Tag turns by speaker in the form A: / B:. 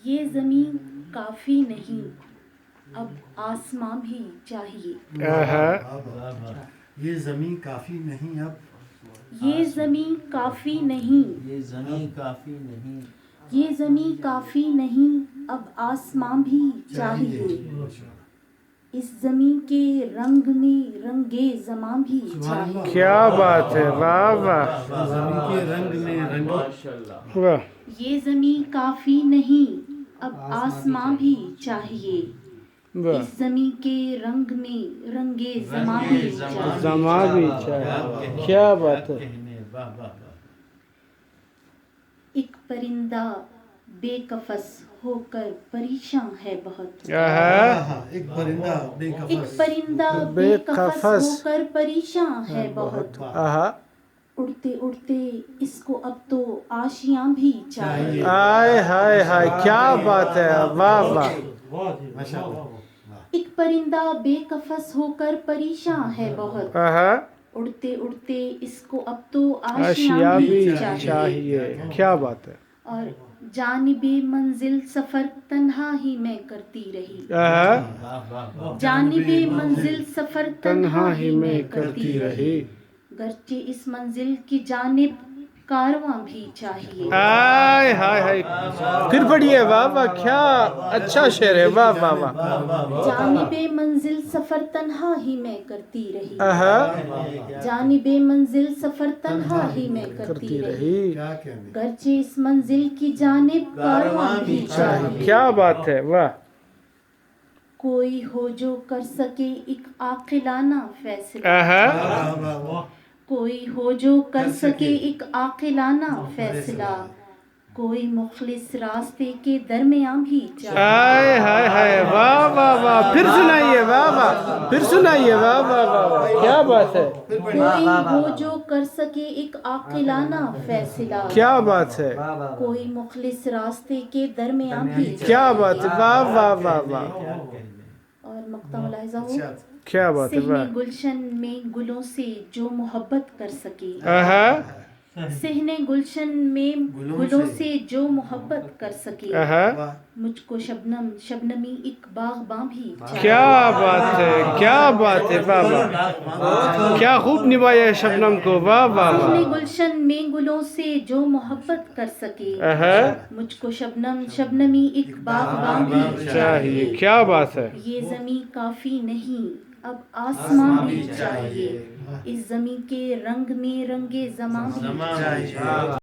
A: یہ زمین کافی نہیں اب آسماں بھی چاہیے.
B: یہ زمین کافی نہیں اب
A: یہ زمین کافی نہیں.
C: یہ زمین کافی نہیں.
A: یہ زمین کافی نہیں اب آسماں بھی چاہیے. اس زمین کے رنگ میں رنگے زماں بھی چاہیے.
D: کیا بات ہے، واہ واہ
B: زمین کے رنگ میں رنگ.
D: واہ.
A: یہ زمین کافی نہیں اب آسماں بھی چاہیے.
D: واہ.
A: اس زمین کے رنگ میں رنگے زماں بھی چاہیے.
D: زماں بھی چاہیے. کیا بات ہے.
A: ایک پرندہ بے قفس ہو کر پریشاں ہے بہت.
B: ایک پرندہ بے
A: ایک
B: قفس
A: پرندہ بے قفس ہو کر پریشاں ہے بہت. اڑتے اڑتے اس کو اب تو آشیاں بھی چاہیے.
D: آئے ہائے ہائے، کیا بات ہے، واہ واہ.
A: ایک پرندہ بے قفس ہو کر پریشاں ہے بہت. اڑتے اڑتے اس کو اب تو آشیاں بھی چاہیے.
D: کیا بات ہے.
A: اور جانب منزل سفر تنہا ہی میں کرتی رہی. جانب منزل سفر تنہا ہی میں کرتی رہی. گرچہ اس منزل کی جانب کارواں بھی چاہیے.
D: آئے ہائے ہائے، پھر پڑھیے. واہ واہ، کیا اچھا شعر ہے. واہ واہ واہ.
A: جانب منزل سفر تنہا ہی میں کرتی رہی. جانب منزل سفر تنہا ہی میں کرتی رہی. گرچہ اس منزل کی جانب کارواں بھی چاہیے.
D: کیا بات ہے، واہ.
A: کوئی ہو جو کر سکے ایک عاقلانہ فیصلہ. کوئی ہو جو کر سکے ایک عاقلانہ فیصلہ. کوئی مخلص راستے کے درمیان بھی چاہیے.
D: آئے ہائے ہائے، واہ واہ واہ. پھر سنائیے. واہ واہ، پھر سنائیے. واہ واہ واہ واہ، کیا بات ہے.
A: کوئی ہو جو کر سکے ایک عاقلانہ فیصلہ.
D: کیا بات ہے.
A: کوئی مخلص راستے کے درمیان بھی چاہیے.
D: کیا بات ہے. واہ واہ واہ واہ.
A: اور مقطع ملاحظہ ہو.
D: کیا بات ہے.
A: صحن گلشن میں گلوں سے جو محبت کر سکے. صحن گلشن میں گلوں سے جو محبت کر سکے. مجھ کو شبنم شبنمی ایک باغباں بھی چاہیے.
D: کیا بات ہے، کیا بات ہے. واہ واہ، کیا خوب نبھایا ہے شبنم کو. واہ واہ واہ.
A: صحن گلشن میں گلوں سے جو محبت کر سکے. مجھ کو شبنم شبنمی ایک باغباں بھی چاہیے.
D: کیا بات ہے.
A: یہ زمین کافی نہیں اب آسماں بھی چاہیے. اس زمین کے رنگ میں رنگے زماں بھی چاہیے.